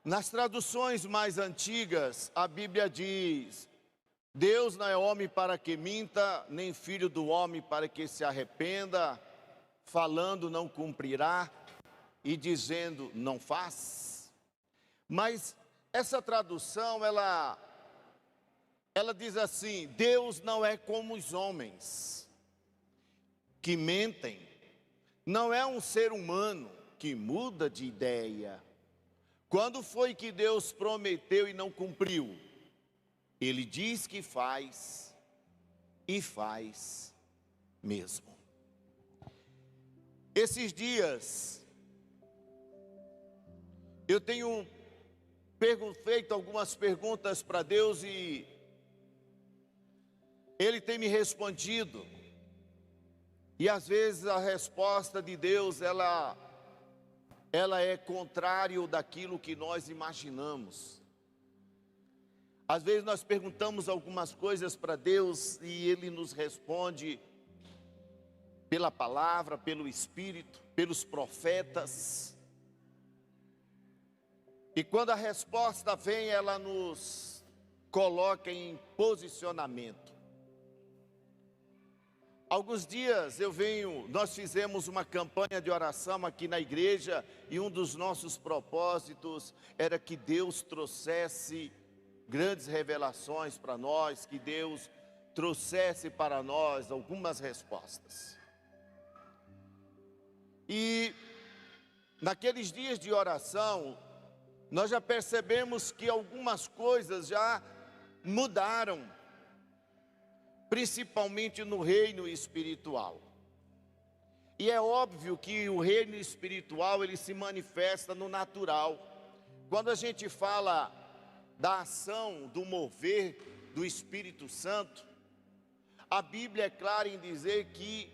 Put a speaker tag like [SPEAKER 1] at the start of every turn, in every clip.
[SPEAKER 1] Nas traduções mais antigas, a Bíblia diz: Deus não é homem para que minta, nem filho do homem para que se arrependa, falando não cumprirá e dizendo não faz. Mas essa tradução, ela diz assim: Deus não é como os homens que mentem, não é um ser humano que muda de ideia. Quando foi que Deus prometeu e não cumpriu? Ele diz que faz e faz mesmo. Esses dias eu tenho feito algumas perguntas para Deus e Ele tem me respondido. E às vezes a resposta de Deus, ela é contrário daquilo que nós imaginamos. Às vezes nós perguntamos algumas coisas para Deus e Ele nos responde pela palavra, pelo Espírito, pelos profetas. E quando a resposta vem, ela nos coloca em posicionamento. Alguns dias nós fizemos uma campanha de oração aqui na igreja e um dos nossos propósitos era que Deus trouxesse grandes revelações para nós, que Deus trouxesse para nós algumas respostas. E naqueles dias de oração, nós já percebemos que algumas coisas já mudaram, principalmente no reino espiritual. E é óbvio que o reino espiritual, ele se manifesta no natural. Quando a gente fala da ação, do mover do Espírito Santo, a Bíblia é clara em dizer que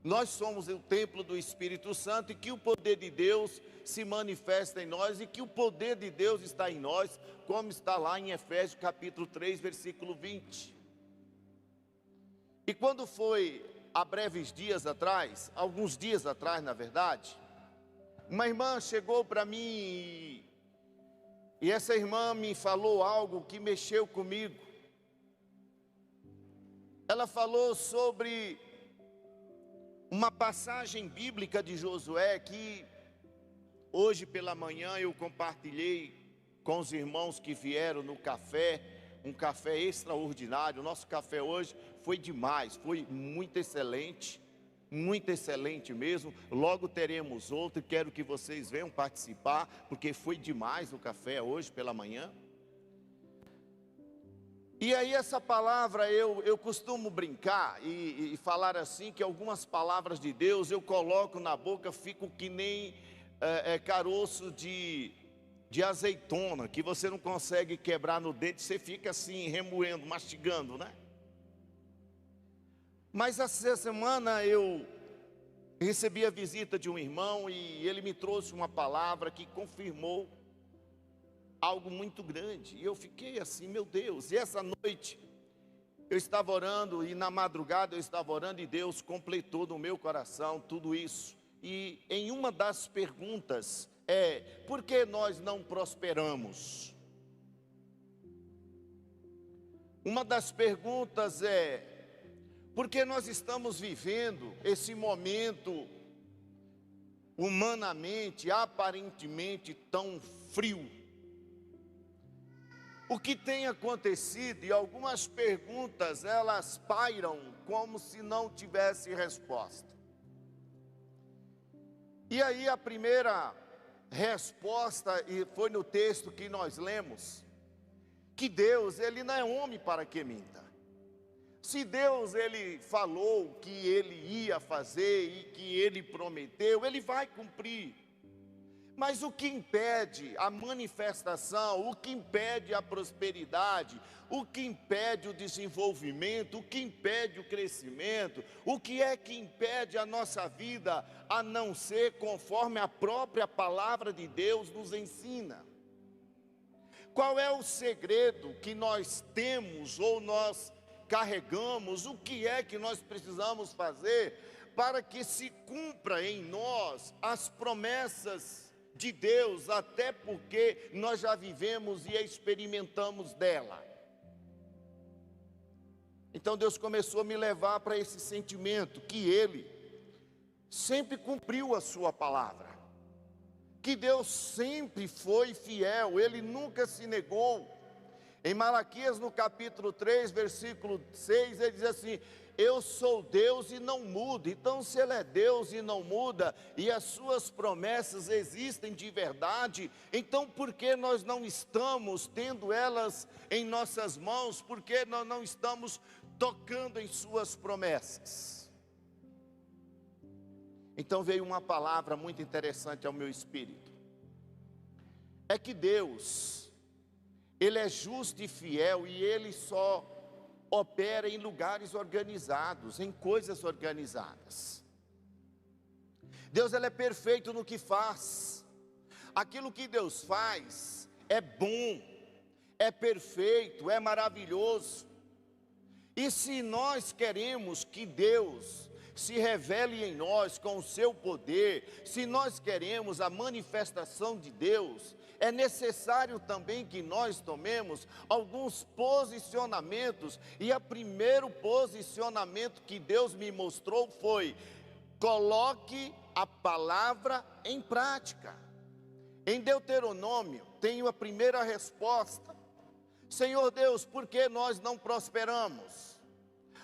[SPEAKER 1] nós somos o templo do Espírito Santo e que o poder de Deus se manifesta em nós e que o poder de Deus está em nós, como está lá em Efésios capítulo 3, versículo 20. E quando foi há breves dias atrás, alguns dias atrás na verdade, uma irmã chegou para mim e essa irmã me falou algo que mexeu comigo. Ela falou sobre uma passagem bíblica de Josué que hoje pela manhã eu compartilhei com os irmãos que vieram no café, um café extraordinário. O nosso café hoje foi demais, foi muito excelente mesmo. Logo teremos outro, quero que vocês venham participar, porque foi demais o café hoje pela manhã. E aí essa palavra, eu costumo brincar e falar assim, que algumas palavras de Deus eu coloco na boca, fico que nem caroço de azeitona, que você não consegue quebrar no dente, você fica assim remoendo, mastigando, né? Mas essa semana eu recebi a visita de um irmão e ele me trouxe uma palavra que confirmou algo muito grande. E eu fiquei assim, meu Deus. E essa noite eu estava orando e na madrugada eu estava orando e Deus completou no meu coração tudo isso. E em uma das perguntas por que nós não prosperamos? Uma das perguntas porque nós estamos vivendo esse momento humanamente, aparentemente tão frio. O que tem acontecido, e algumas perguntas elas pairam como se não tivesse resposta. E aí a primeira resposta, e foi no texto que nós lemos, que Deus, ele não é homem para que minta. Se Deus, ele falou que ele ia fazer e que ele prometeu, ele vai cumprir. Mas o que impede a manifestação, o que impede a prosperidade, o que impede o desenvolvimento, o que impede o crescimento, o que é que impede a nossa vida a não ser conforme a própria palavra de Deus nos ensina? Qual é o segredo que nós temos ou nós carregamos? O que é que nós precisamos fazer para que se cumpra em nós as promessas de Deus, até porque nós já vivemos e experimentamos dela. Então Deus começou a me levar para esse sentimento, que Ele sempre cumpriu a sua palavra, que Deus sempre foi fiel, Ele nunca se negou. Em Malaquias, no capítulo 3, versículo 6, ele diz assim: eu sou Deus e não mudo. Então, se Ele é Deus e não muda, e as suas promessas existem de verdade, então por que nós não estamos tendo elas em nossas mãos? Por que nós não estamos tocando em suas promessas? Então veio uma palavra muito interessante ao meu espírito. É que Deus, Ele é justo e fiel, e Ele só opera em lugares organizados, em coisas organizadas. Deus, Ele é perfeito no que faz. Aquilo que Deus faz é bom, é perfeito, é maravilhoso. E se nós queremos que Deus se revele em nós com o seu poder, se nós queremos a manifestação de Deus, é necessário também que nós tomemos alguns posicionamentos. E o primeiro posicionamento que Deus me mostrou foi: coloque a palavra em prática. Em Deuteronômio tem a primeira resposta: Senhor Deus, por que nós não prosperamos?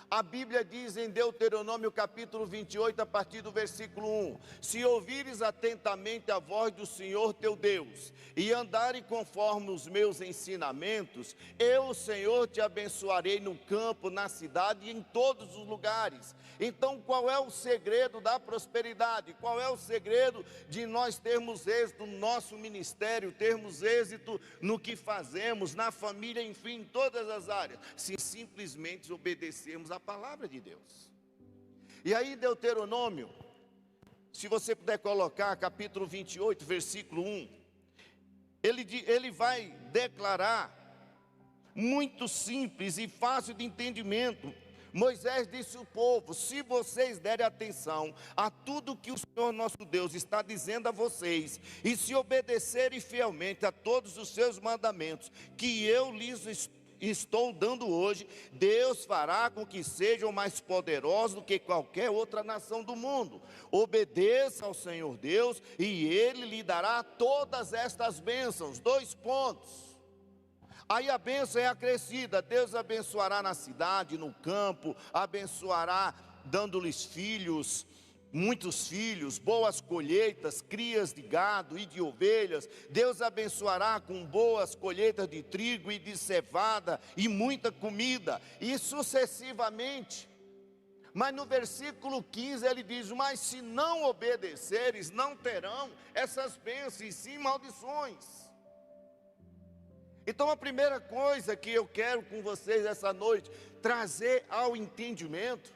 [SPEAKER 1] A Bíblia diz em Deuteronômio capítulo 28, a partir do versículo 1: se ouvires atentamente a voz do Senhor teu Deus, e andares conforme os meus ensinamentos, eu, o Senhor, te abençoarei no campo, na cidade e em todos os lugares. Então, qual é o segredo da prosperidade? Qual é o segredo de nós termos êxito no nosso ministério, termos êxito no que fazemos, na família, enfim, em todas as áreas? Se simplesmente obedecermos a palavra de Deus. E aí Deuteronômio, se você puder colocar, capítulo 28, versículo 1, ele vai declarar, muito simples e fácil de entendimento. Moisés disse ao povo: se vocês derem atenção a tudo que o Senhor nosso Deus está dizendo a vocês, e se obedecerem fielmente a todos os seus mandamentos, que eu lhes estou dando hoje, Deus fará com que sejam mais poderosos do que qualquer outra nação do mundo. Obedeça ao Senhor Deus, e Ele lhe dará todas estas bênçãos. 2 pontos. Aí a bênção é acrescida: Deus abençoará na cidade, no campo, abençoará dando-lhes filhos, muitos filhos, boas colheitas, crias de gado e de ovelhas. Deus abençoará com boas colheitas de trigo e de cevada e muita comida, e sucessivamente. Mas no versículo 15 ele diz: mas se não obedeceres, não terão essas bênçãos, e sim maldições. Então a primeira coisa que eu quero com vocês essa noite trazer ao entendimento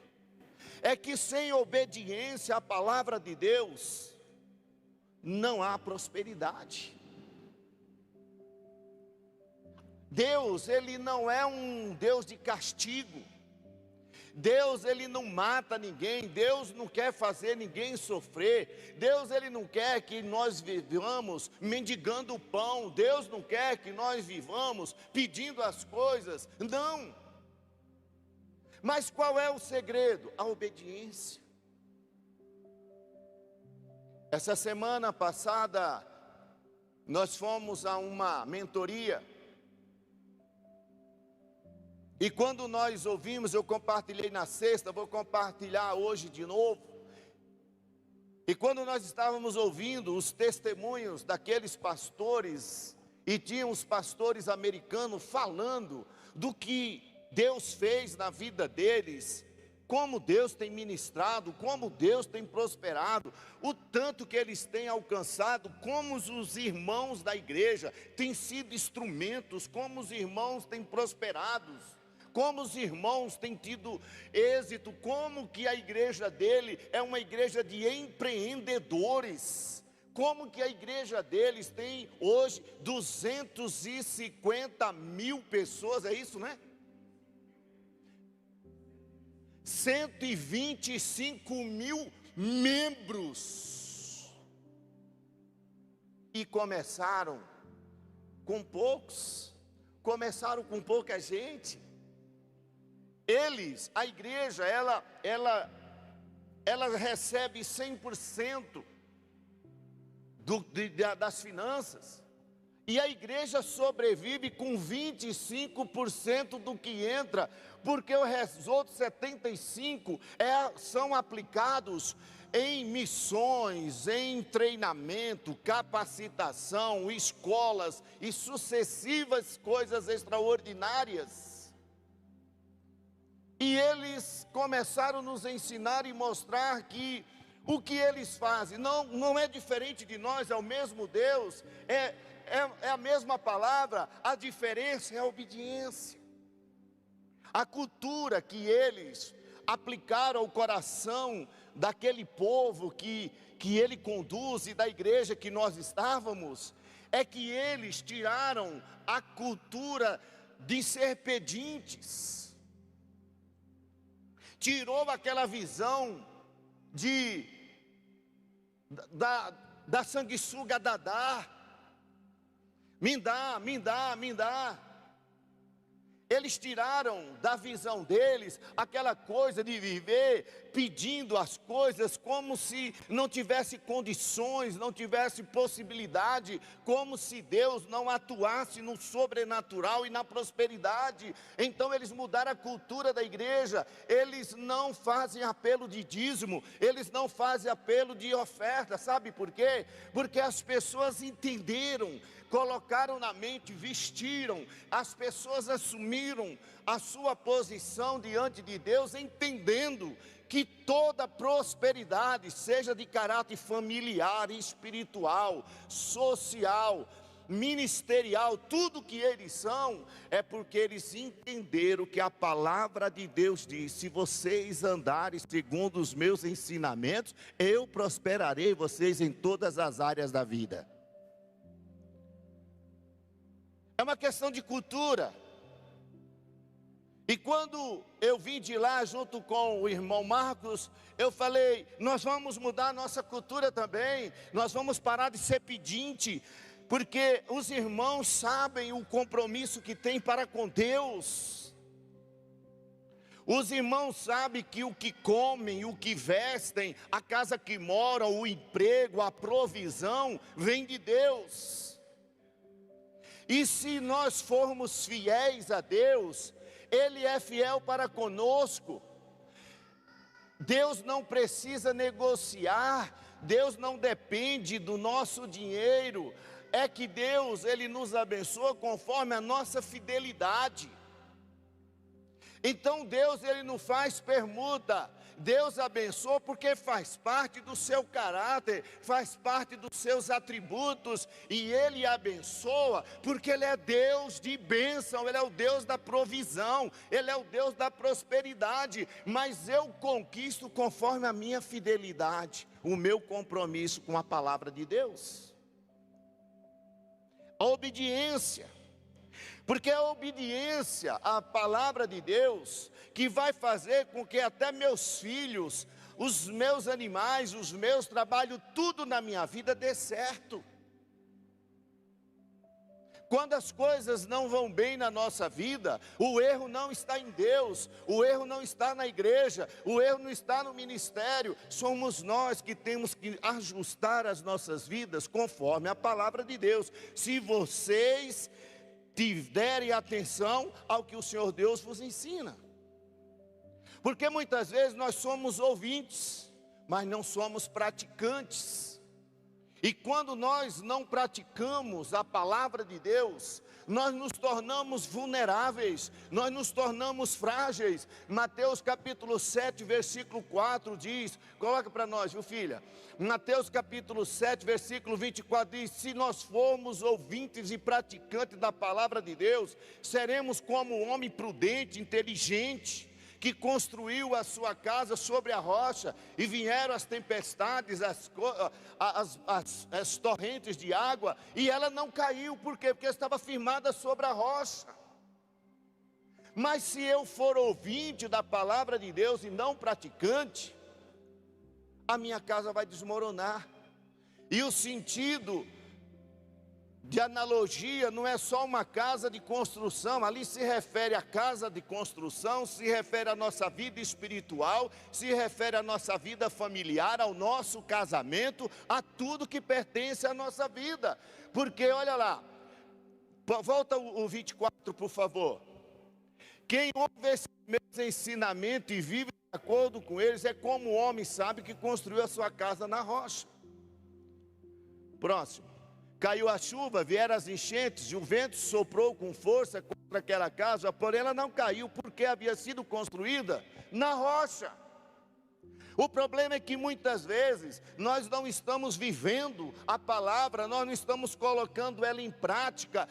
[SPEAKER 1] é que sem obediência à palavra de Deus não há prosperidade. Deus, Ele não é um Deus de castigo. Deus, Ele não mata ninguém. Deus não quer fazer ninguém sofrer. Deus, Ele não quer que nós vivamos mendigando o pão. Deus não quer que nós vivamos pedindo as coisas. Não. Mas qual é o segredo? A obediência. Essa semana passada nós fomos a uma mentoria. E quando nós ouvimos, eu compartilhei na sexta, vou compartilhar hoje de novo. E quando nós estávamos ouvindo os testemunhos daqueles pastores, e tinham os pastores americanos falando do que Deus fez na vida deles, como Deus tem ministrado, como Deus tem prosperado, o tanto que eles têm alcançado, como os irmãos da igreja têm sido instrumentos, como os irmãos têm prosperado, como os irmãos têm tido êxito, como que a igreja dele é uma igreja de empreendedores, como que a igreja deles tem hoje 250 mil pessoas, é isso, né? 125 mil membros. E começaram com poucos, começaram com pouca gente. A igreja, ela recebe 100% das finanças. E a igreja sobrevive com 25% do que entra, porque os outros 75% são aplicados em missões, em treinamento, capacitação, escolas e sucessivas coisas extraordinárias. E eles começaram a nos ensinar e mostrar que o que eles fazem não é diferente de nós, é o mesmo Deus, é a mesma palavra, a diferença é a obediência. A cultura que eles aplicaram ao coração daquele povo que ele conduz e da igreja que nós estávamos, é que eles tiraram a cultura de ser pedintes, tirou aquela visão da sanguessuga dadá, me dá. Eles tiraram da visão deles aquela coisa de viver pedindo as coisas como se não tivesse condições, não tivesse possibilidade, como se Deus não atuasse no sobrenatural e na prosperidade. Então eles mudaram a cultura da igreja, eles não fazem apelo de dízimo, eles não fazem apelo de oferta, sabe por quê? Porque as pessoas entenderam, colocaram na mente, vestiram, as pessoas assumiram a sua posição diante de Deus, entendendo que toda prosperidade, seja de caráter familiar, espiritual, social, ministerial, tudo que eles são, é porque eles entenderam que a palavra de Deus diz: se vocês andarem segundo os meus ensinamentos, eu prosperarei vocês em todas as áreas da vida. É uma questão de cultura. E quando eu vim de lá junto com o irmão Marcos, eu falei: nós vamos mudar a nossa cultura também, nós vamos parar de ser pedinte, porque os irmãos sabem o compromisso que tem para com Deus. Os irmãos sabem que o que comem, o que vestem, a casa que moram, o emprego, a provisão, vem de Deus. E se nós formos fiéis a Deus, Ele é fiel para conosco. Deus não precisa negociar, Deus não depende do nosso dinheiro. É que Deus, Ele nos abençoa conforme a nossa fidelidade. Então Deus, Ele não faz permuta. Deus abençoa porque faz parte do seu caráter, faz parte dos seus atributos, e Ele abençoa porque Ele é Deus de bênção, Ele é o Deus da provisão, Ele é o Deus da prosperidade. Mas eu conquisto conforme a minha fidelidade, o meu compromisso com a palavra de Deus. A obediência. Porque é a obediência à palavra de Deus que vai fazer com que até meus filhos, os meus animais, os meus trabalhos, tudo na minha vida dê certo. Quando as coisas não vão bem na nossa vida, o erro não está em Deus, o erro não está na igreja, o erro não está no ministério. Somos nós que temos que ajustar as nossas vidas conforme a palavra de Deus. Se vocês derem atenção ao que o Senhor Deus vos ensina. Porque muitas vezes nós somos ouvintes, mas não somos praticantes. E quando nós não praticamos a palavra de Deus, nós nos tornamos vulneráveis, nós nos tornamos frágeis. Mateus capítulo 7, versículo 4 diz, coloca para nós, viu filha? Mateus capítulo 7, versículo 24 diz: se nós formos ouvintes e praticantes da palavra de Deus, seremos como um homem prudente, inteligente, que construiu a sua casa sobre a rocha, e vieram as tempestades, as torrentes de água, e ela não caiu. Por quê? Porque estava firmada sobre a rocha. Mas se eu for ouvinte da palavra de Deus e não praticante, a minha casa vai desmoronar. E o sentido de analogia, não é só uma casa de construção, ali se refere à casa de construção, se refere à nossa vida espiritual, se refere à nossa vida familiar, ao nosso casamento, a tudo que pertence à nossa vida. Porque olha lá, volta o 24 por favor. Quem ouve esses meus ensinamentos e vive de acordo com eles, é como o homem sabe que construiu a sua casa na rocha. Próximo. Caiu a chuva, vieram as enchentes, e o vento soprou com força contra aquela casa, porém ela não caiu, porque havia sido construída na rocha. O problema é que muitas vezes nós não estamos vivendo a palavra, nós não estamos colocando ela em prática,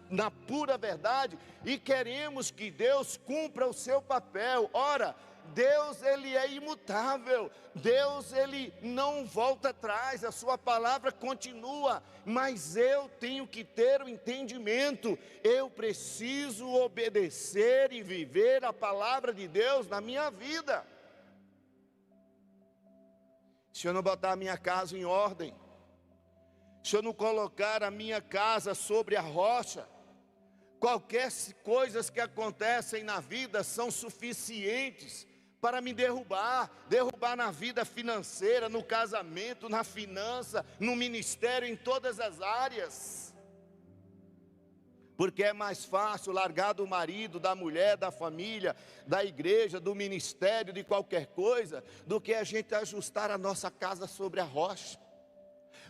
[SPEAKER 1] na pura verdade, e queremos que Deus cumpra o seu papel. Ora, Deus, Ele é imutável, Deus, Ele não volta atrás, a sua palavra continua, mas eu tenho que ter o entendimento, eu preciso obedecer e viver a palavra de Deus na minha vida. Se eu não botar a minha casa em ordem, se eu não colocar a minha casa sobre a rocha, qualquer coisas que acontecem na vida são suficientes para me derrubar na vida financeira, no casamento, na finança, no ministério, em todas as áreas. Porque é mais fácil largar do marido, da mulher, da família, da igreja, do ministério, de qualquer coisa, do que a gente ajustar a nossa casa sobre a rocha.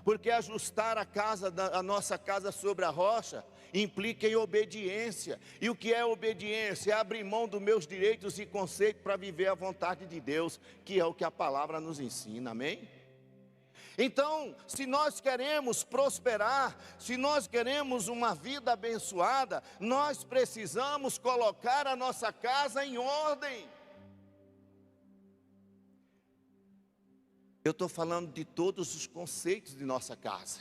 [SPEAKER 1] Porque ajustar a nossa casa sobre a rocha implica em obediência. E o que é obediência? É abrir mão dos meus direitos e conceitos para viver a vontade de Deus, que é o que a palavra nos ensina, amém? Então, se nós queremos prosperar, se nós queremos uma vida abençoada, nós precisamos colocar a nossa casa em ordem. Eu estou falando de todos os conceitos de nossa casa.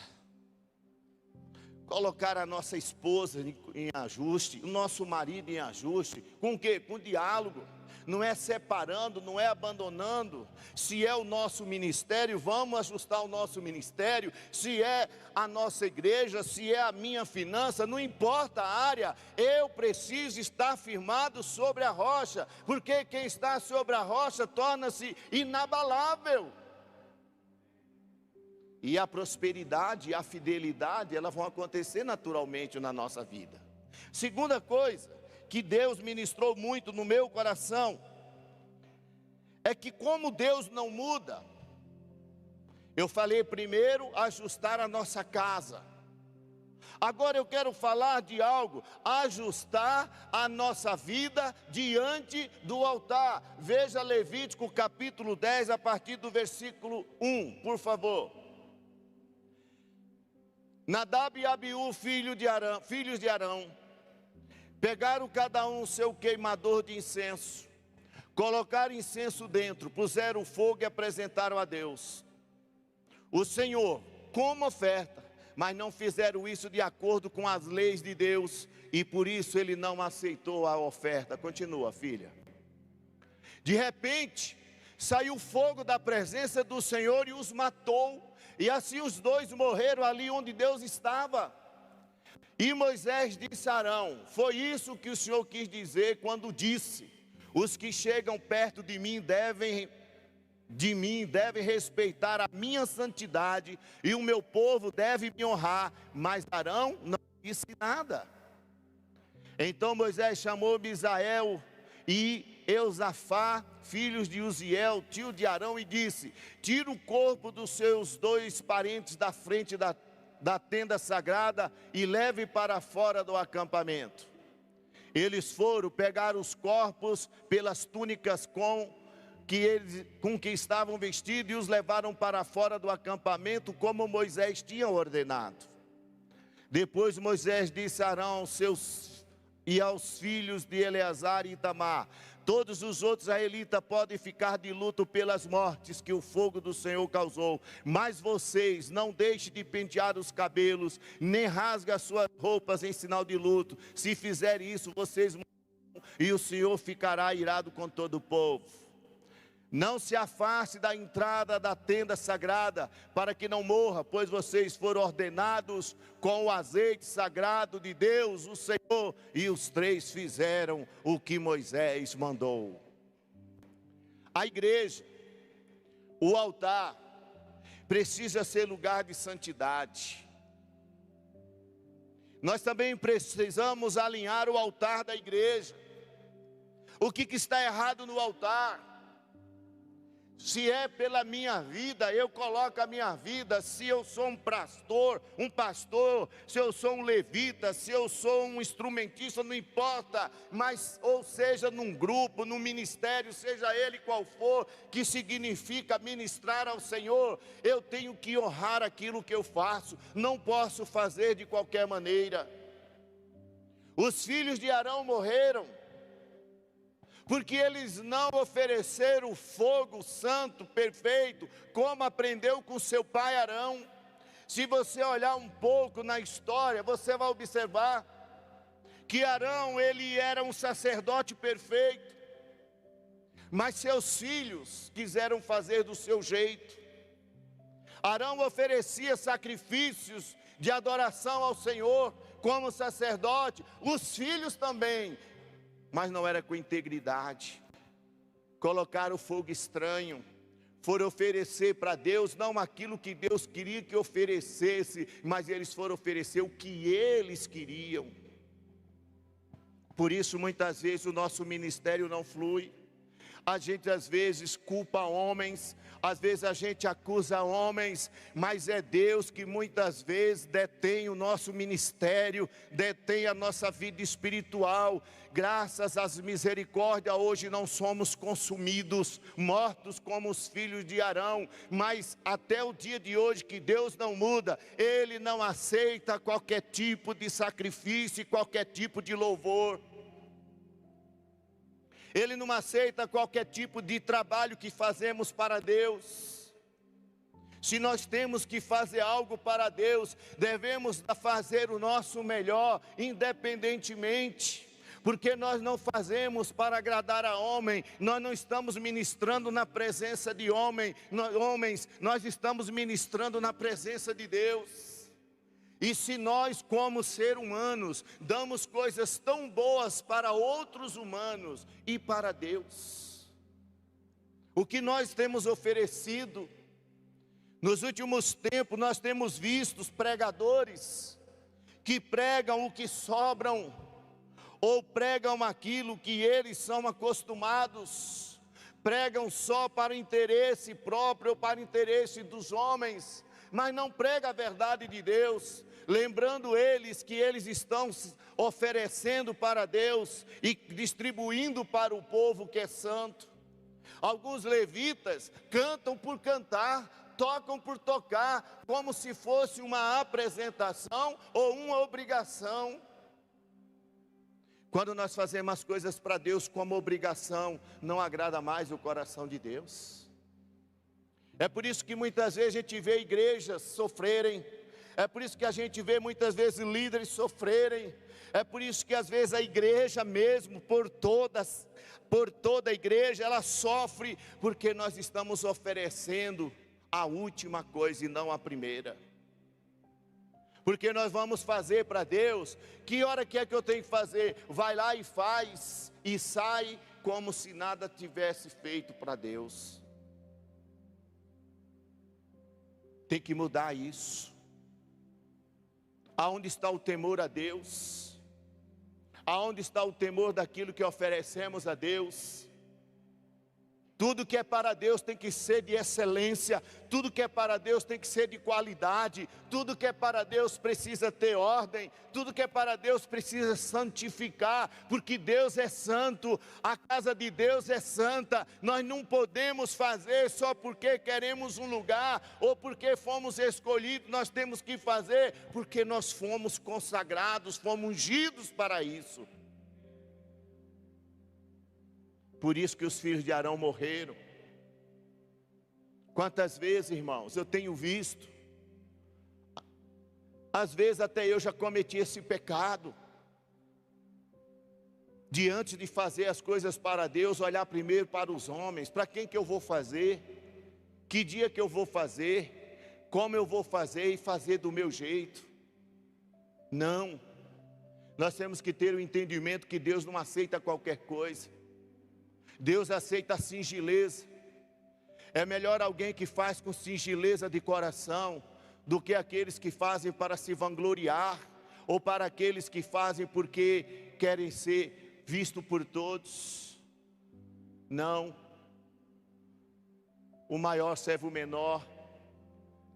[SPEAKER 1] Colocar a nossa esposa em ajuste, o nosso marido em ajuste, com o quê? Com diálogo. Não é separando, não é abandonando. Se é o nosso ministério, vamos ajustar o nosso ministério. Se é a nossa igreja, se é a minha finança, não importa a área, eu preciso estar firmado sobre a rocha, porque quem está sobre a rocha torna-se inabalável. E a prosperidade e a fidelidade, elas vão acontecer naturalmente na nossa vida. Segunda coisa que Deus ministrou muito no meu coração, é que como Deus não muda, eu falei primeiro, ajustar a nossa casa. Agora eu quero falar de algo, ajustar a nossa vida diante do altar. Veja Levítico capítulo 10, a partir do versículo 1, por favor. Nadab e Abiú, filhos de Arão, pegaram cada um o seu queimador de incenso, colocaram incenso dentro, puseram fogo e apresentaram a Deus, o Senhor, como oferta, mas não fizeram isso de acordo com as leis de Deus, e por isso Ele não aceitou a oferta. Continua, filha. De repente, saiu fogo da presença do Senhor e os matou, e assim os dois morreram ali onde Deus estava. E Moisés disse a Arão: foi isso que o Senhor quis dizer quando disse: os que chegam perto de mim devem respeitar a minha santidade, e o meu povo deve me honrar. Mas Arão não disse nada. Então Moisés chamou Misael e Eusafá, filhos de Uziel, tio de Arão, e disse: tira o corpo dos seus dois parentes da frente da tenda sagrada e leve para fora do acampamento. Eles foram, pegaram os corpos pelas túnicas com que estavam vestidos e os levaram para fora do acampamento, como Moisés tinha ordenado. Depois Moisés disse a Arão e aos filhos de Eleazar e Itamar: todos os outros israelitas podem ficar de luto pelas mortes que o fogo do Senhor causou, mas vocês não deixem de pentear os cabelos, nem rasguem as suas roupas em sinal de luto. Se fizerem isso, vocês morrerão, e o Senhor ficará irado com todo o povo. Não se afaste da entrada da tenda sagrada, para que não morra, pois vocês foram ordenados com o azeite sagrado de Deus, o Senhor. E os 3 fizeram o que Moisés mandou. A igreja, o altar, precisa ser lugar de santidade. Nós também precisamos alinhar o altar da igreja. O que está errado no altar? Se é pela minha vida, eu coloco a minha vida. Se eu sou um pastor, se eu sou um levita, se eu sou um instrumentista, não importa. Mas, ou seja, num grupo, num ministério, seja ele qual for, que significa ministrar ao Senhor, eu tenho que honrar aquilo que eu faço. Não posso fazer de qualquer maneira. Os filhos de Arão morreram porque eles não ofereceram o fogo santo, perfeito, como aprendeu com seu pai Arão. Se você olhar um pouco na história, você vai observar que Arão, ele era um sacerdote perfeito, mas seus filhos quiseram fazer do seu jeito. Arão oferecia sacrifícios de adoração ao Senhor como sacerdote, os filhos também, mas não era com integridade. Colocaram fogo estranho, foram oferecer para Deus, não aquilo que Deus queria que oferecesse, mas eles foram oferecer o que eles queriam. Por isso muitas vezes o nosso ministério não flui. A gente às vezes culpa homens, às vezes a gente acusa homens, mas é Deus que muitas vezes detém o nosso ministério, detém a nossa vida espiritual. Graças às misericórdias, hoje não somos consumidos, mortos como os filhos de Arão, mas até o dia de hoje que Deus não muda, Ele não aceita qualquer tipo de sacrifício, qualquer tipo de louvor. Ele não aceita qualquer tipo de trabalho que fazemos para Deus. Se nós temos que fazer algo para Deus, devemos fazer o nosso melhor, independentemente. Porque nós não fazemos para agradar a homem, nós não estamos ministrando na presença de homens, nós estamos ministrando na presença de Deus. E se nós, como seres humanos, damos coisas tão boas para outros humanos e para Deus, o que nós temos oferecido, nos últimos tempos nós temos visto os pregadores que pregam o que sobram, ou pregam aquilo que eles são acostumados, pregam só para interesse próprio ou para interesse dos homens, mas não prega a verdade de Deus, lembrando eles que eles estão oferecendo para Deus e distribuindo para o povo que é santo. Alguns levitas cantam por cantar, tocam por tocar, como se fosse uma apresentação ou uma obrigação. Quando nós fazemos as coisas para Deus como obrigação, não agrada mais o coração de Deus. É por isso que muitas vezes a gente vê igrejas sofrerem, é por isso que a gente vê muitas vezes líderes sofrerem, é por isso que às vezes a igreja mesmo, por toda a igreja, ela sofre, porque nós estamos oferecendo a última coisa e não a primeira. Porque nós vamos fazer para Deus, que hora que é que eu tenho que fazer? Vai lá e faz, e sai como se nada tivesse feito para Deus. Tem que mudar isso. Aonde está o temor a Deus? Aonde está o temor daquilo que oferecemos a Deus? Tudo que é para Deus tem que ser de excelência, tudo que é para Deus tem que ser de qualidade, tudo que é para Deus precisa ter ordem, tudo que é para Deus precisa santificar, porque Deus é santo, a casa de Deus é santa. Nós não podemos fazer só porque queremos um lugar, ou porque fomos escolhidos. Nós temos que fazer porque nós fomos consagrados, fomos ungidos para isso. Por isso que os filhos de Arão morreram. Quantas vezes, irmãos, eu tenho visto, às vezes até eu já cometi esse pecado, diante de fazer as coisas para Deus, olhar primeiro para os homens, para quem que eu vou fazer, que dia que eu vou fazer, como eu vou fazer e fazer do meu jeito. Não, nós temos que ter o entendimento que Deus não aceita qualquer coisa, Deus aceita a singeleza. É melhor alguém que faz com singeleza de coração, do que aqueles que fazem para se vangloriar, ou para aqueles que fazem porque querem ser vistos por todos. Não, o maior serve o menor,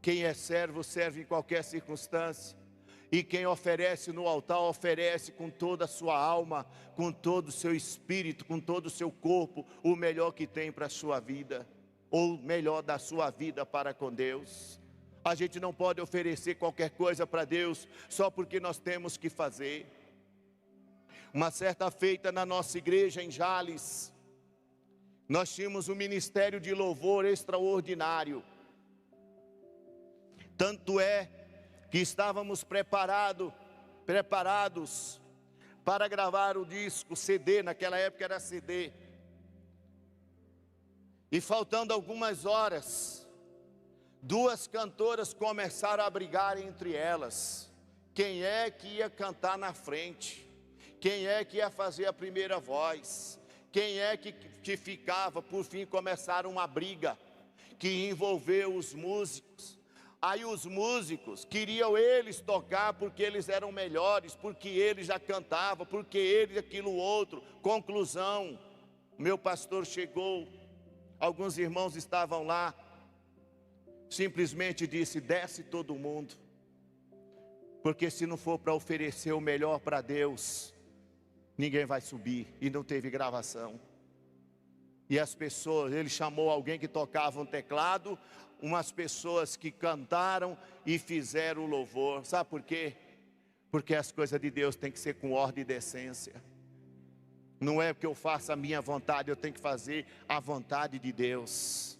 [SPEAKER 1] quem é servo serve em qualquer circunstância, e quem oferece no altar, oferece com toda a sua alma, com todo o seu espírito, com todo o seu corpo, o melhor que tem para a sua vida, ou o melhor da sua vida para com Deus. A gente não pode oferecer qualquer coisa para Deus, só porque nós temos que fazer. Uma certa feita na nossa igreja em Jales, nós tínhamos um ministério de louvor extraordinário. Tanto é que estávamos preparados para gravar o disco, CD, naquela época era CD. E faltando algumas horas, duas cantoras começaram a brigar entre elas. Quem é que ia cantar na frente? Quem é que ia fazer a primeira voz? Quem é que ficava? Por fim começaram uma briga que envolveu os músicos. Aí os músicos queriam eles tocar porque eles eram melhores, porque eles já cantavam, porque eles aquilo outro. Conclusão, meu pastor chegou, alguns irmãos estavam lá, simplesmente disse: desce todo mundo, porque se não for para oferecer o melhor para Deus, ninguém vai subir. E não teve gravação. E as pessoas, ele chamou alguém que tocava um teclado, umas pessoas que cantaram e fizeram o louvor. Sabe por quê? Porque as coisas de Deus têm que ser com ordem e decência. Não é porque eu faço a minha vontade, eu tenho que fazer a vontade de Deus.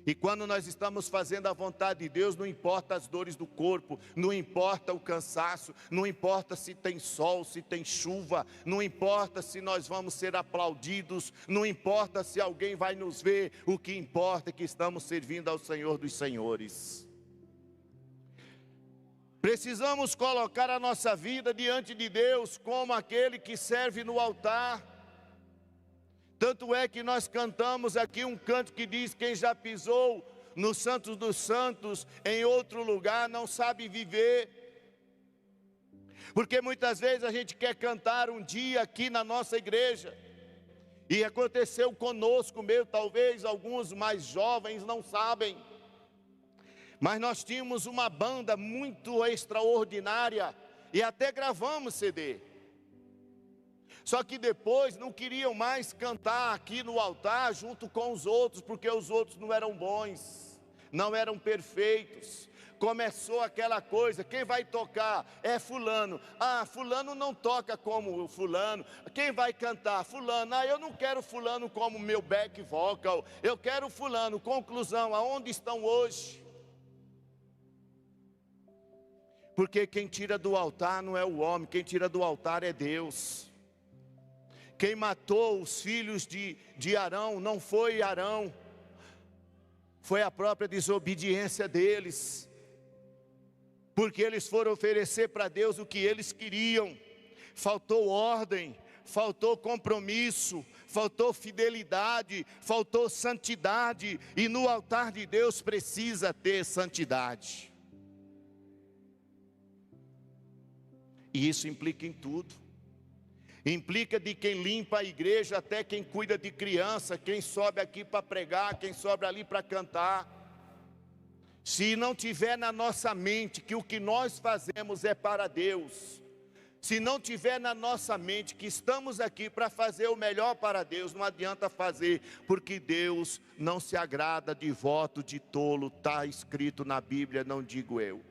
[SPEAKER 1] E quando nós estamos fazendo a vontade de Deus, não importa as dores do corpo, não importa o cansaço, não importa se tem sol, se tem chuva, não importa se nós vamos ser aplaudidos, não importa se alguém vai nos ver, o que importa é que estamos servindo ao Senhor dos Senhores. Precisamos colocar a nossa vida diante de Deus como aquele que serve no altar. Tanto é que nós cantamos aqui um canto que diz: quem já pisou no Santos dos Santos, em outro lugar, não sabe viver. Porque muitas vezes a gente quer cantar um dia aqui na nossa igreja, e aconteceu conosco mesmo, talvez alguns mais jovens não sabem, mas nós tínhamos uma banda muito extraordinária, e até gravamos CD. Só que depois não queriam mais cantar aqui no altar junto com os outros, porque os outros não eram bons, não eram perfeitos. Começou aquela coisa: quem vai tocar é fulano. Ah, fulano não toca como fulano. Quem vai cantar? Fulano. Ah, eu não quero fulano como meu back vocal, eu quero fulano. Conclusão, aonde estão hoje? Porque quem tira do altar não é o homem, quem tira do altar é Deus. Quem matou os filhos de Arão não foi Arão, foi a própria desobediência deles, porque eles foram oferecer para Deus o que eles queriam. Faltou ordem, faltou compromisso, faltou fidelidade, faltou santidade, e no altar de Deus precisa ter santidade. E isso implica em tudo. Implica de quem limpa a igreja até quem cuida de criança, quem sobe aqui para pregar, quem sobe ali para cantar. Se não tiver na nossa mente que o que nós fazemos é para Deus, se não tiver na nossa mente que estamos aqui para fazer o melhor para Deus, não adianta fazer, porque Deus não se agrada de voto de tolo, está escrito na Bíblia, não digo eu.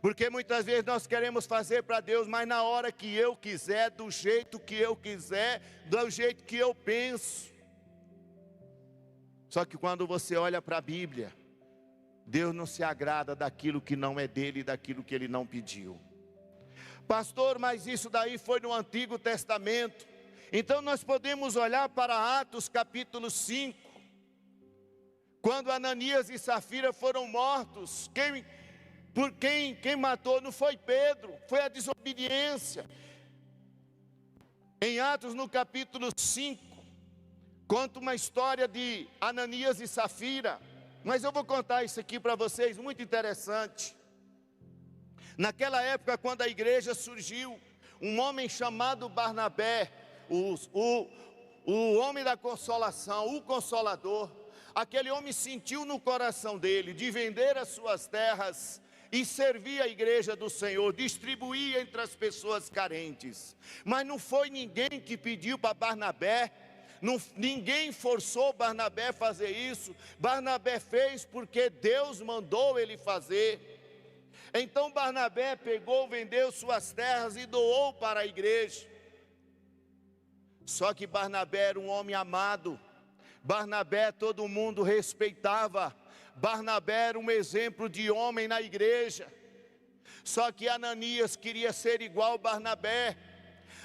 [SPEAKER 1] Porque muitas vezes nós queremos fazer para Deus, mas na hora que eu quiser, do jeito que eu quiser, do jeito que eu penso. Só que quando você olha para a Bíblia, Deus não se agrada daquilo que não é dele, daquilo que ele não pediu. Pastor, mas isso daí foi no Antigo Testamento. Então nós podemos olhar para Atos capítulo 5, quando Ananias e Safira foram mortos. Quem matou não foi Pedro, foi a desobediência. Em Atos no capítulo 5, conta uma história de Ananias e Safira, mas eu vou contar isso aqui para vocês, muito interessante. Naquela época, quando a igreja surgiu, um homem chamado Barnabé, o homem da consolação, o consolador, aquele homem sentiu no coração dele de vender as suas terras e servir a igreja do Senhor, distribuir entre as pessoas carentes. Mas não foi ninguém que pediu para Barnabé, ninguém forçou Barnabé a fazer isso. Barnabé fez porque Deus mandou ele fazer. Então Barnabé pegou, vendeu suas terras e doou para a igreja. Só que Barnabé era um homem amado. Barnabé todo mundo respeitava. Barnabé era um exemplo de homem na igreja. Só que Ananias queria ser igual Barnabé.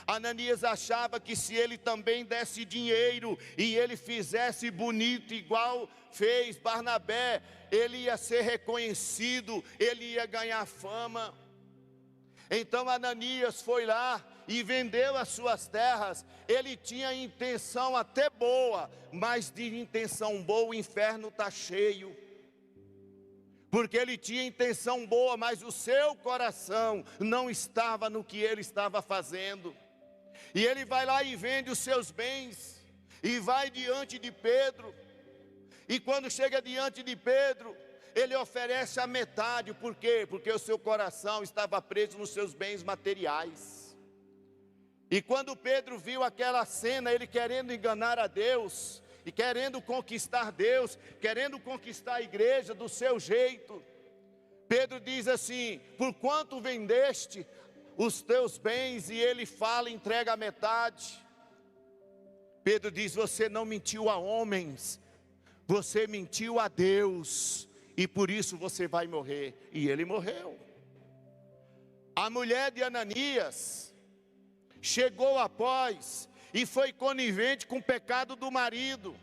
[SPEAKER 1] Ananias achava que se ele também desse dinheiro e ele fizesse bonito igual fez Barnabé, ele ia ser reconhecido, ele ia ganhar fama. Então Ananias foi lá e vendeu as suas terras. Ele tinha intenção até boa, mas de intenção boa o inferno está cheio. Porque ele tinha intenção boa, mas o seu coração não estava no que ele estava fazendo. E ele vai lá e vende os seus bens, e vai diante de Pedro. E quando chega diante de Pedro, ele oferece a metade. Por quê? Porque o seu coração estava preso nos seus bens materiais. E quando Pedro viu aquela cena, ele querendo enganar a Deus, e querendo conquistar Deus, querendo conquistar a igreja do seu jeito, Pedro diz assim: por quanto vendeste os teus bens? E ele fala, entrega a metade. Pedro diz: você não mentiu a homens, você mentiu a Deus, e por isso você vai morrer. E ele morreu. A mulher de Ananias chegou após e foi conivente com o pecado do marido.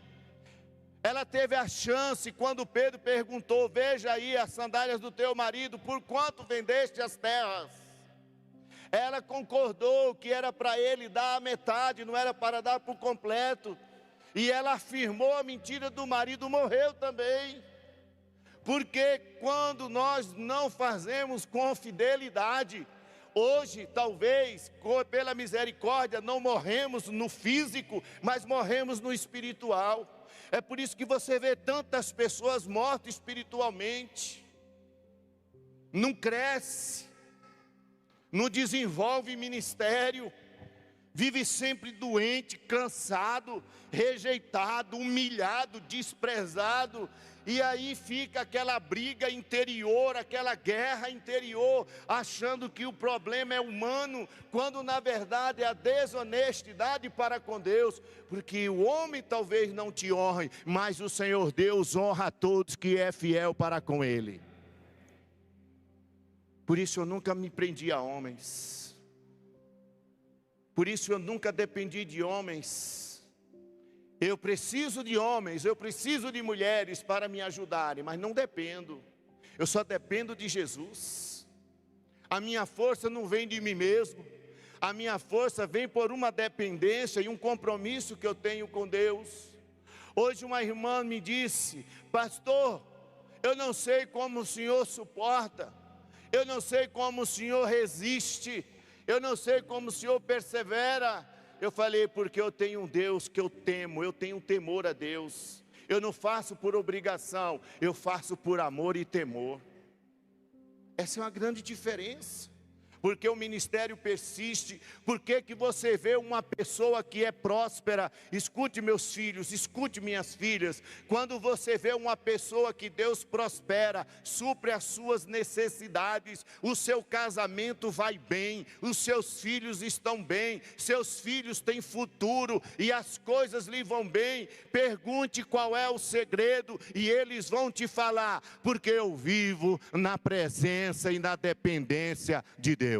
[SPEAKER 1] Ela teve a chance, quando Pedro perguntou: veja aí as sandálias do teu marido, por quanto vendeste as terras? Ela concordou que era para ele dar a metade, não era para dar por completo. E ela afirmou a mentira do marido, morreu também. Porque quando nós não fazemos com fidelidade, hoje talvez, pela misericórdia, não morremos no físico, mas morremos no espiritual. É por isso que você vê tantas pessoas mortas espiritualmente. Não cresce, não desenvolve ministério, vive sempre doente, cansado, rejeitado, humilhado, desprezado. E aí fica aquela briga interior, aquela guerra interior, achando que o problema é humano, quando na verdade é a desonestidade para com Deus. Porque o homem talvez não te honre, mas o Senhor Deus honra a todos que é fiel para com Ele. Por isso eu nunca me prendi a homens. Por isso eu nunca dependi de homens. Eu preciso de homens, eu preciso de mulheres para me ajudarem, mas não dependo. Eu só dependo de Jesus. A minha força não vem de mim mesmo. A minha força vem por uma dependência e um compromisso que eu tenho com Deus. Hoje uma irmã me disse: pastor, eu não sei como o senhor suporta, eu não sei como o senhor resiste, eu não sei como o senhor persevera. Eu falei: porque eu tenho um Deus que eu temo, eu tenho um temor a Deus. Eu não faço por obrigação, eu faço por amor e temor. Essa é uma grande diferença. Porque o ministério persiste. Porque que você vê uma pessoa que é próspera? Escute, meus filhos, escute, minhas filhas. Quando você vê uma pessoa que Deus prospera, supre as suas necessidades, o seu casamento vai bem, os seus filhos estão bem, seus filhos têm futuro e as coisas lhe vão bem. Pergunte qual é o segredo e eles vão te falar: porque eu vivo na presença e na dependência de Deus.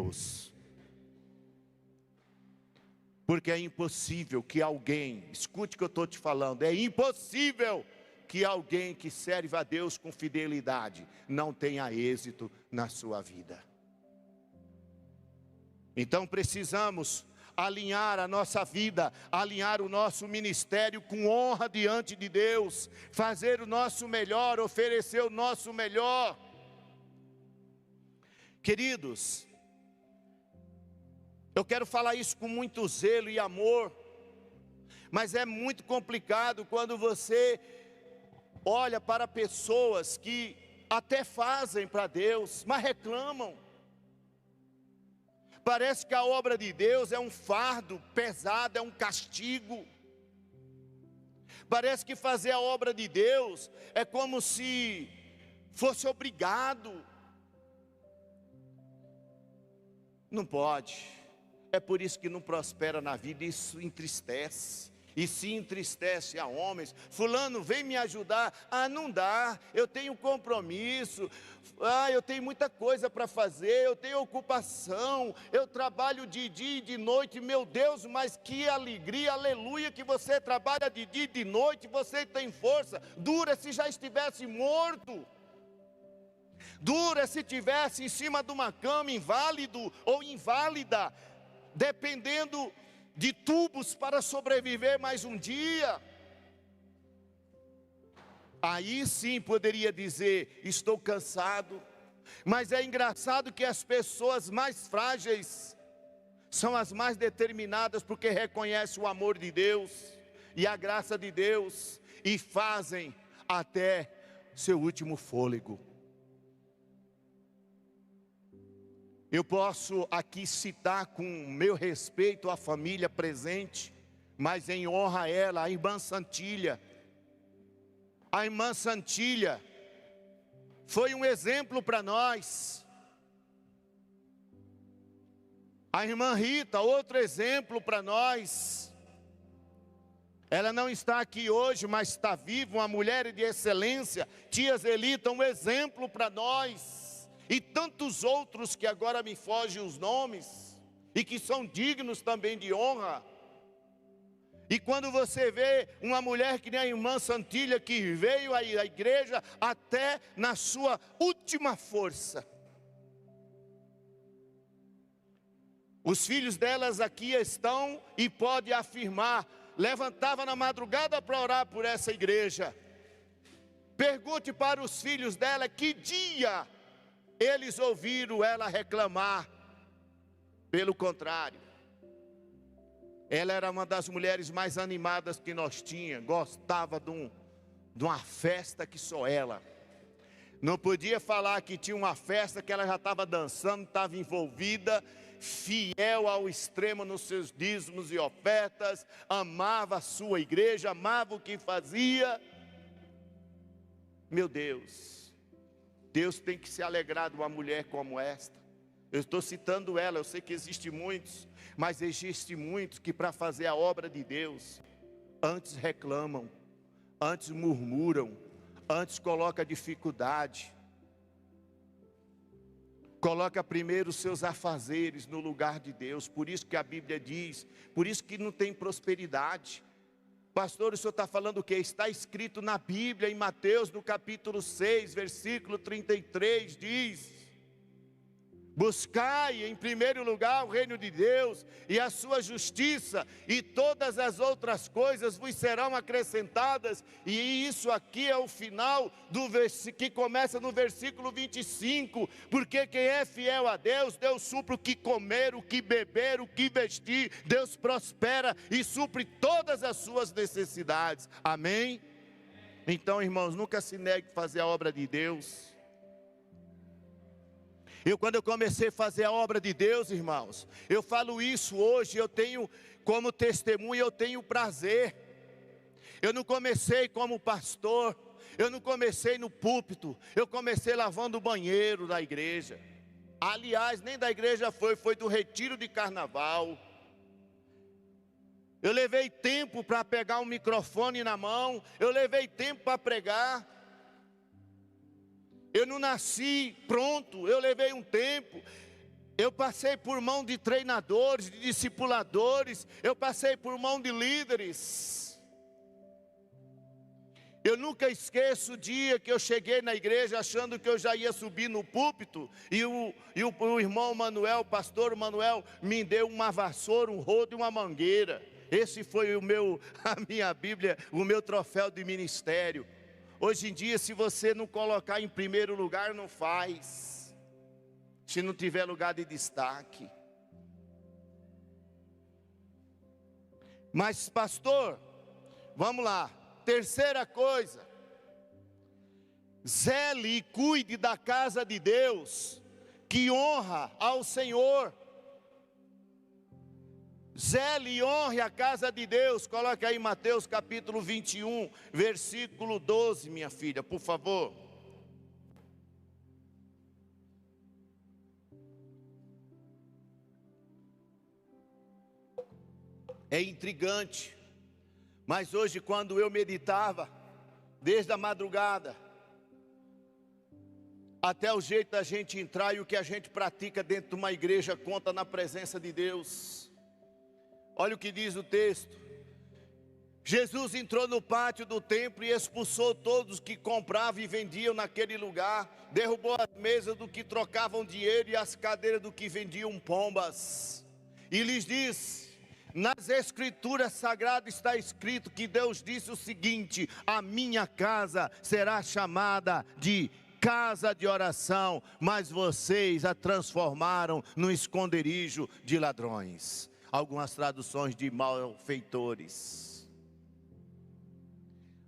[SPEAKER 1] Porque é impossível que alguém, escute o que eu estou te falando, é impossível que alguém que serve a Deus com fidelidade não tenha êxito na sua vida. Então precisamos alinhar a nossa vida, alinhar o nosso ministério com honra diante de Deus, fazer o nosso melhor, oferecer o nosso melhor. Queridos, eu quero falar isso com muito zelo e amor, mas é muito complicado quando você olha para pessoas que até fazem para Deus, mas reclamam. Parece que a obra de Deus é um fardo pesado, é um castigo. Parece que fazer a obra de Deus é como se fosse obrigado. Não pode. É por isso que não prospera na vida, isso entristece. E se entristece a homens. Fulano, vem me ajudar. Ah, não dá, eu tenho compromisso. Ah, eu tenho muita coisa para fazer, eu tenho ocupação, eu trabalho de dia e de noite. Meu Deus, mas que alegria, aleluia, que você trabalha de dia e de noite, você tem força. Dura se já estivesse morto. Dura se tivesse em cima de uma cama, inválido ou inválida, dependendo de tubos para sobreviver mais um dia. Aí sim poderia dizer, estou cansado. Mas é engraçado que as pessoas mais frágeis são as mais determinadas, porque reconhecem o amor de Deus e a graça de Deus e fazem até seu último fôlego. Eu posso aqui citar com meu respeito a família presente, mas em honra a ela, a irmã Santilha. A irmã Santilha foi um exemplo para nós. A irmã Rita, outro exemplo para nós. Ela não está aqui hoje, mas está viva, uma mulher de excelência. Tia Zelita, um exemplo para nós. E tantos outros que agora me fogem os nomes, e que são dignos também de honra. E quando você vê uma mulher que nem a irmã Santilha, que veio à igreja até na sua última força. Os filhos delas aqui estão e pode afirmar, levantava na madrugada para orar por essa igreja. Pergunte para os filhos dela que dia eles ouviram ela reclamar. Pelo contrário, ela era uma das mulheres mais animadas que nós tínhamos. Gostava de uma festa que só ela. Não podia falar que tinha uma festa que ela já estava dançando, estava envolvida, fiel ao extremo nos seus dízimos e ofertas, amava a sua igreja, amava o que fazia. Meu Deus, Deus tem que se alegrar de uma mulher como esta. Eu estou citando ela, eu sei que existem muitos, mas existem muitos que para fazer a obra de Deus, antes reclamam, antes murmuram, antes colocam dificuldade. Coloca primeiro os seus afazeres no lugar de Deus. Por isso que a Bíblia diz, por isso que não tem prosperidade. Pastor, o senhor está falando o quê? Está escrito na Bíblia, em Mateus, no capítulo 6, versículo 33, diz: buscai em primeiro lugar o reino de Deus e a sua justiça, e todas as outras coisas vos serão acrescentadas. E isso aqui é o final do que começa no versículo 25, porque quem é fiel a Deus, Deus supre o que comer, o que beber, o que vestir, Deus prospera e supre todas as suas necessidades. Amém? Então, irmãos, nunca se negue a fazer a obra de Deus. Quando eu comecei a fazer a obra de Deus, irmãos, eu falo isso hoje, eu tenho como testemunho, eu tenho prazer. Eu não comecei como pastor, eu não comecei no púlpito, eu comecei lavando o banheiro da igreja. Aliás, nem da igreja foi do retiro de carnaval. Eu levei tempo para pegar um microfone na mão, eu levei tempo para pregar. Eu não nasci pronto, eu levei um tempo. Eu passei por mão de treinadores, de discipuladores, eu passei por mão de líderes. Eu nunca esqueço o dia que eu cheguei na igreja achando que eu já ia subir no púlpito e o irmão Manuel, o pastor Manuel, me deu uma vassoura, um rodo e uma mangueira. Esse foi a minha Bíblia, o meu troféu de ministério. Hoje em dia, se você não colocar em primeiro lugar, não faz. Se não tiver lugar de destaque. Mas pastor, vamos lá. Terceira coisa. Zele e cuide da casa de Deus, que honra ao Senhor. Zele e honre a casa de Deus. Coloca aí Mateus capítulo 21, versículo 12, minha filha, por favor. É intrigante, mas hoje quando eu meditava, desde a madrugada, até o jeito da gente entrar e o que a gente pratica dentro de uma igreja conta na presença de Deus. Olha o que diz o texto. Jesus entrou no pátio do templo e expulsou todos que compravam e vendiam naquele lugar, derrubou as mesas do que trocavam dinheiro e as cadeiras do que vendiam pombas, e lhes disse: nas escrituras sagradas está escrito que Deus disse o seguinte: a minha casa será chamada de casa de oração, mas vocês a transformaram num esconderijo de ladrões. Algumas traduções de malfeitores.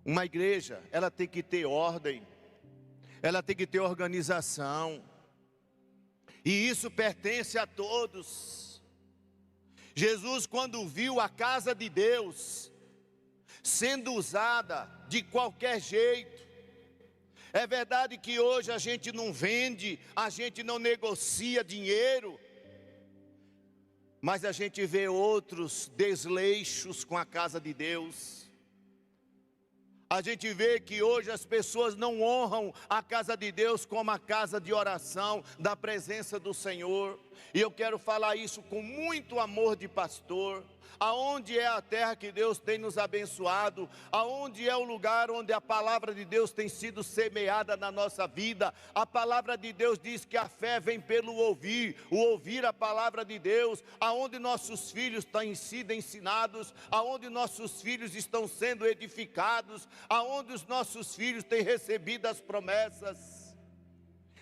[SPEAKER 1] Uma igreja, ela tem que ter ordem, ela tem que ter organização, e isso pertence a todos. Jesus, quando viu a casa de Deus sendo usada de qualquer jeito, é verdade que hoje a gente não vende, a gente não negocia dinheiro, mas a gente vê outros desleixos com a casa de Deus. A gente vê que hoje as pessoas não honram a casa de Deus como a casa de oração, da presença do Senhor. E eu quero falar isso com muito amor de pastor. Aonde é a terra que Deus tem nos abençoado, aonde é o lugar onde a palavra de Deus tem sido semeada na nossa vida. A palavra de Deus diz que a fé vem pelo ouvir, o ouvir a palavra de Deus. Aonde nossos filhos têm sido ensinados, aonde nossos filhos estão sendo edificados, aonde os nossos filhos têm recebido as promessas.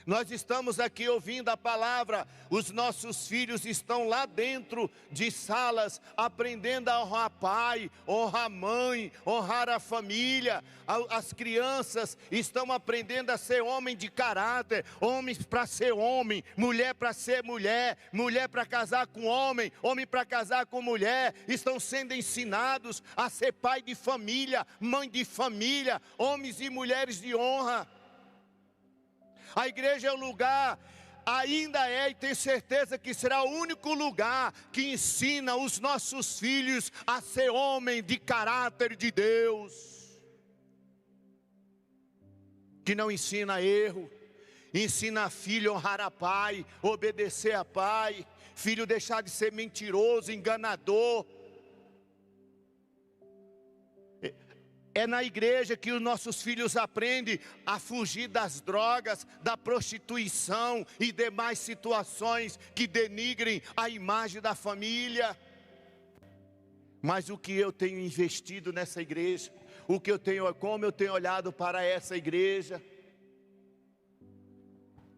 [SPEAKER 1] Nós estamos aqui ouvindo a palavra, os nossos filhos estão lá dentro de salas, aprendendo a honrar pai, honrar mãe, honrar a família. As crianças estão aprendendo a ser homem de caráter, homens para ser homem, mulher para ser mulher, mulher para casar com homem, homem para casar com mulher. Estão sendo ensinados a ser pai de família, mãe de família, homens e mulheres de honra. A igreja é o lugar, ainda é e tenho certeza que será o único lugar que ensina os nossos filhos a ser homem de caráter de Deus. Que não ensina erro, ensina filho a honrar a pai, obedecer a pai, filho deixar de ser mentiroso, enganador. É na igreja que os nossos filhos aprendem a fugir das drogas, da prostituição e demais situações que denigrem a imagem da família. Mas o que eu tenho investido nessa igreja, como eu tenho olhado para essa igreja,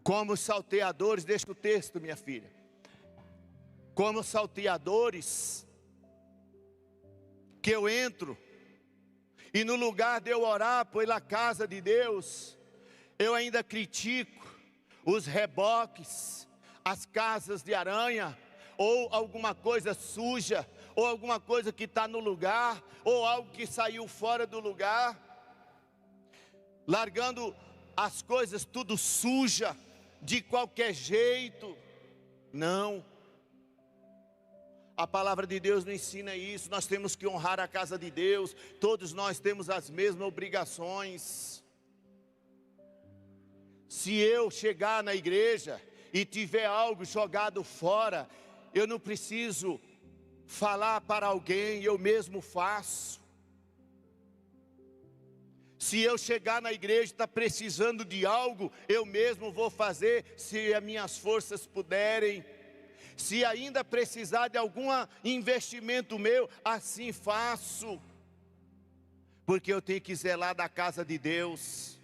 [SPEAKER 1] como salteadores, deixa o texto, minha filha. Como salteadores, que eu entro, e no lugar de eu orar pela casa de Deus, eu ainda critico os reboques, as casas de aranha, ou alguma coisa suja, ou alguma coisa que está no lugar, ou algo que saiu fora do lugar, largando as coisas tudo suja, de qualquer jeito. Não. A palavra de Deus não ensina isso. Nós temos que honrar a casa de Deus. Todos nós temos as mesmas obrigações. Se eu chegar na igreja e tiver algo jogado fora, eu não preciso falar para alguém, eu mesmo faço. Se eu chegar na igreja e está precisando de algo, eu mesmo vou fazer, se as minhas forças puderem. Se ainda precisar de algum investimento meu, assim faço. Porque eu tenho que zelar da casa de Deus.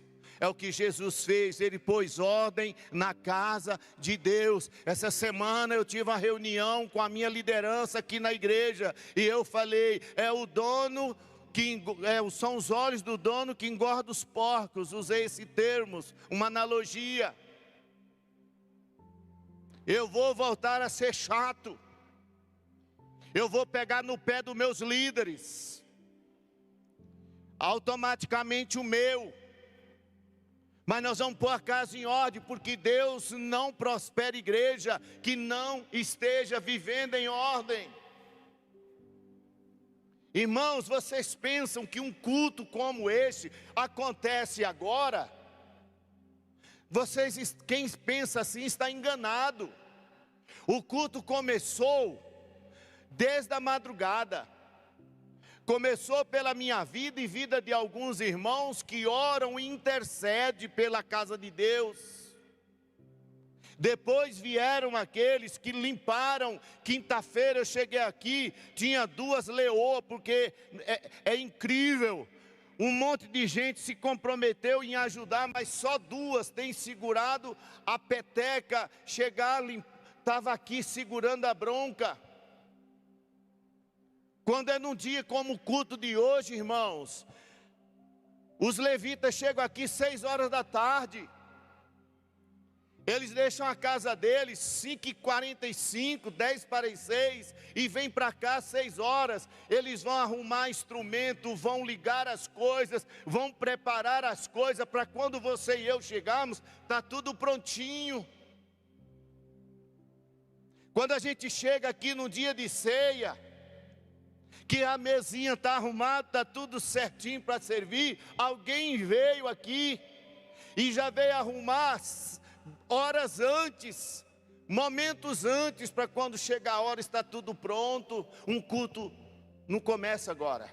[SPEAKER 1] É o que Jesus fez, Ele pôs ordem na casa de Deus. Essa semana eu tive uma reunião com a minha liderança aqui na igreja. E eu falei, são os olhos do dono que engorda os porcos. Usei esse termo, uma analogia. Eu vou voltar a ser chato. Eu vou pegar no pé dos meus líderes. Automaticamente o meu. Mas nós vamos pôr a casa em ordem, porque Deus não prospera igreja que não esteja vivendo em ordem. Irmãos, vocês pensam que um culto como esse acontece agora? Quem pensa assim está enganado. O culto começou desde a madrugada. Começou pela minha vida e vida de alguns irmãos que oram e intercedem pela casa de Deus. Depois vieram aqueles que limparam. Quinta-feira eu cheguei aqui, tinha 2 leoas, porque é incrível. Um monte de gente se comprometeu em ajudar, mas só 2 têm segurado a peteca. Estava aqui segurando a bronca. Quando é num dia como o culto de hoje, irmãos, os levitas chegam aqui 6 horas da tarde. Eles deixam a casa deles 5h45, 5:45, e vêm para cá 6 horas. Eles vão arrumar instrumento, vão ligar as coisas, vão preparar as coisas para quando você e eu chegarmos, está tudo prontinho. Quando a gente chega aqui no dia de ceia, que a mesinha está arrumada, está tudo certinho para servir, alguém veio aqui e já veio arrumar horas antes, momentos antes, para quando chegar a hora está tudo pronto. Um culto não começa agora.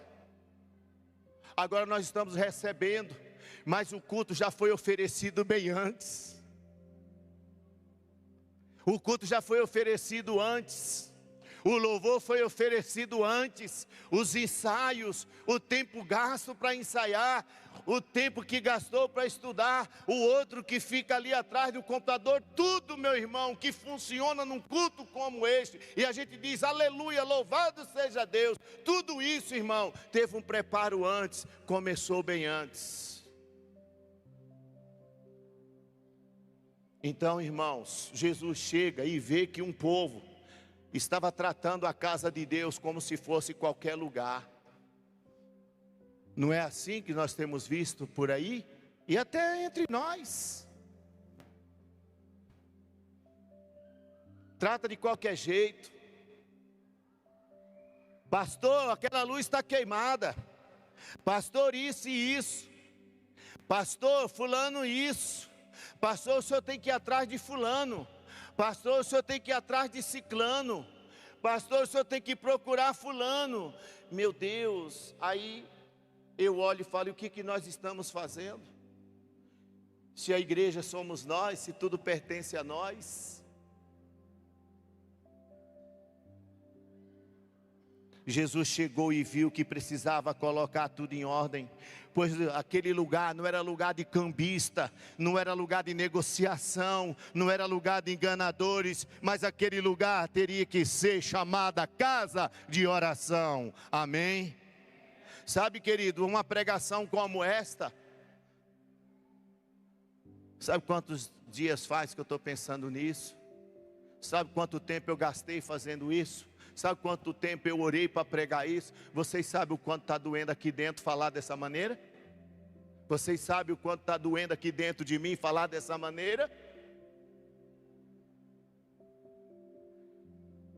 [SPEAKER 1] Agora nós estamos recebendo, mas o culto já foi oferecido bem antes. O culto já foi oferecido antes. O louvor foi oferecido antes. Os ensaios, o tempo gasto para ensaiar, o tempo que gastou para estudar, o outro que fica ali atrás do computador, tudo, meu irmão, que funciona num culto como este, e a gente diz, aleluia, louvado seja Deus. Tudo isso, irmão, teve um preparo antes, começou bem antes. Então, irmãos, Jesus chega e vê que um povo estava tratando a casa de Deus como se fosse qualquer lugar. Não é assim que nós temos visto por aí? E até entre nós. Trata de qualquer jeito. Pastor, aquela luz está queimada. Pastor, isso e isso. Pastor, fulano isso. Pastor, o senhor tem que ir atrás de fulano. Pastor, o senhor tem que ir atrás de ciclano. Pastor, o senhor tem que procurar fulano. Meu Deus, aí eu olho e falo, o que nós estamos fazendo? Se a igreja somos nós, se tudo pertence a nós. Jesus chegou e viu que precisava colocar tudo em ordem, pois aquele lugar não era lugar de cambista, não era lugar de negociação, não era lugar de enganadores, mas aquele lugar teria que ser chamada casa de oração. Amém? Sabe, querido, uma pregação como esta, sabe quantos dias faz que eu estou pensando nisso? Sabe quanto tempo eu gastei fazendo isso? Sabe quanto tempo eu orei para pregar isso? Vocês sabem o quanto está doendo aqui dentro falar dessa maneira? Vocês sabem o quanto está doendo aqui dentro de mim falar dessa maneira?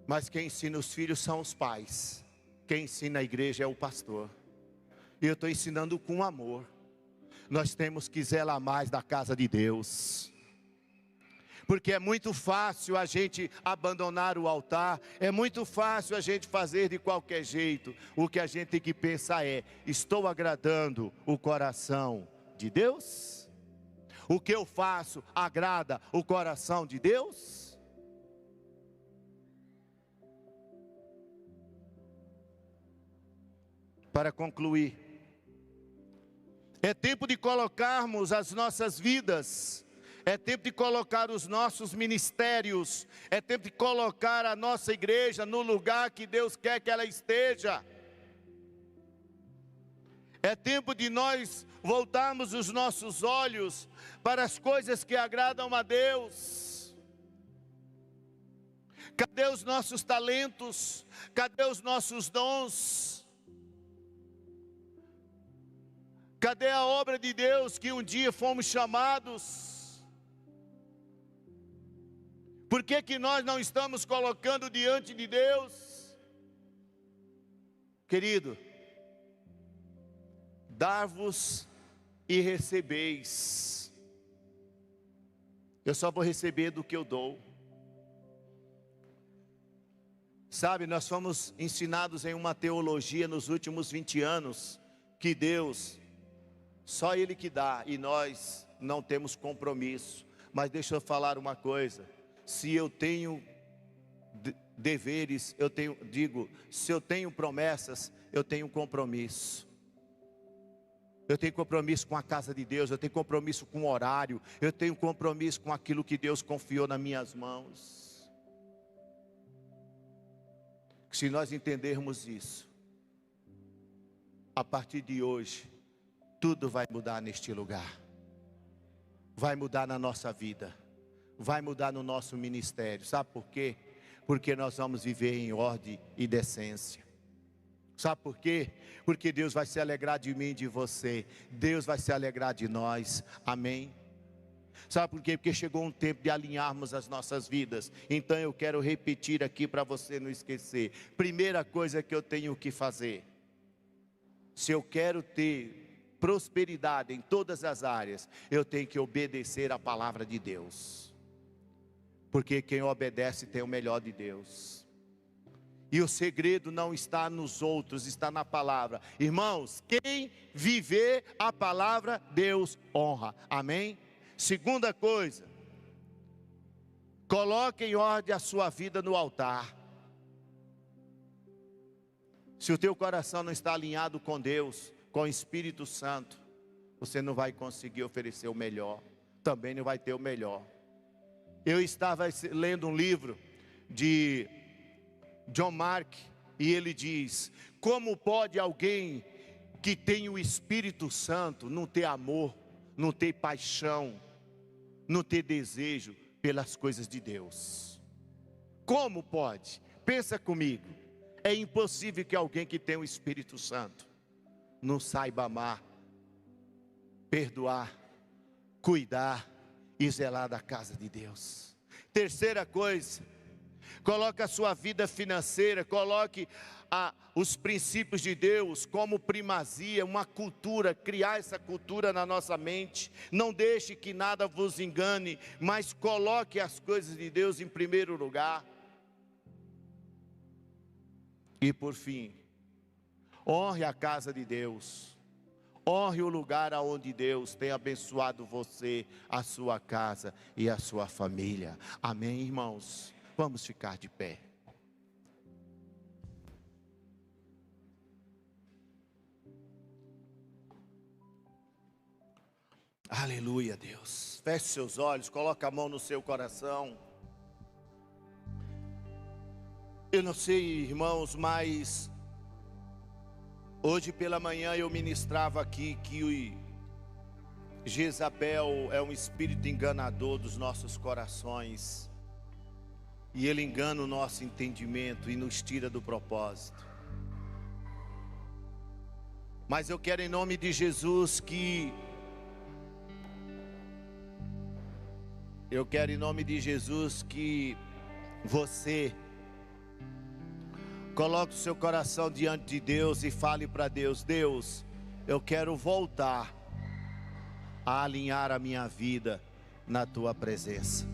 [SPEAKER 1] Mas quem ensina os filhos são os pais. Quem ensina a igreja é o pastor. E eu estou ensinando com amor. Nós temos que zelar mais da casa de Deus. Porque é muito fácil a gente abandonar o altar, é muito fácil a gente fazer de qualquer jeito. O que a gente tem que pensar é: estou agradando o coração de Deus? O que eu faço agrada o coração de Deus? Para concluir, é tempo de colocarmos as nossas vidas, é tempo de colocar os nossos ministérios, é tempo de colocar a nossa igreja no lugar que Deus quer que ela esteja. É tempo de nós voltarmos os nossos olhos para as coisas que agradam a Deus. Cadê os nossos talentos? Cadê os nossos dons? Cadê a obra de Deus que um dia fomos chamados? Por que nós não estamos colocando diante de Deus? Querido, dar-vos e recebeis. Eu só vou receber do que eu dou. Sabe, nós fomos ensinados em uma teologia nos últimos 20 anos, que Deus, só Ele que dá, e nós não temos compromisso. Mas deixa eu falar uma coisa: se eu tenho deveres, se eu tenho promessas, eu tenho compromisso. Eu tenho compromisso com a casa de Deus, eu tenho compromisso com o horário, eu tenho compromisso com aquilo que Deus confiou nas minhas mãos. Se nós entendermos isso, a partir de hoje, tudo vai mudar neste lugar. Vai mudar na nossa vida, vai mudar no nosso ministério. Sabe por quê? Porque nós vamos viver em ordem e decência. Sabe por quê? Porque Deus vai se alegrar de mim e de você. Deus vai se alegrar de nós. Amém? Sabe por quê? Porque chegou um tempo de alinharmos as nossas vidas. Então eu quero repetir aqui para você não esquecer. Primeira coisa que eu tenho que fazer: se eu quero ter prosperidade em todas as áreas, eu tenho que obedecer a palavra de Deus. Porque quem obedece tem o melhor de Deus. E o segredo não está nos outros, está na palavra. Irmãos, quem viver a palavra, Deus honra. Amém? Segunda coisa: coloque em ordem a sua vida no altar. Se o teu coração não está alinhado com Deus, com o Espírito Santo, você não vai conseguir oferecer o melhor, também não vai ter o melhor. Eu estava lendo um livro de John Mark, e ele diz: como pode alguém que tem o Espírito Santo não ter amor, não ter paixão, não ter desejo pelas coisas de Deus? Como pode? Pensa comigo. É impossível que alguém que tem o Espírito Santo não saiba amar, perdoar, cuidar e zelar da casa de Deus. Terceira coisa: coloque a sua vida financeira, coloque os princípios de Deus como primazia, uma cultura, criar essa cultura na nossa mente. Não deixe que nada vos engane, mas coloque as coisas de Deus em primeiro lugar. E por fim, honre a casa de Deus, honre o lugar aonde Deus tem abençoado você, a sua casa e a sua família. Amém, irmãos? Vamos ficar de pé. Aleluia, Deus. Feche seus olhos, coloque a mão no seu coração. Eu não sei, irmãos, mas hoje pela manhã eu ministrava aqui que Jezabel é um espírito enganador dos nossos corações. E ele engana o nosso entendimento e nos tira do propósito. Mas eu quero em nome de Jesus que você coloque o seu coração diante de Deus e fale para Deus: Deus, eu quero voltar a alinhar a minha vida na tua presença.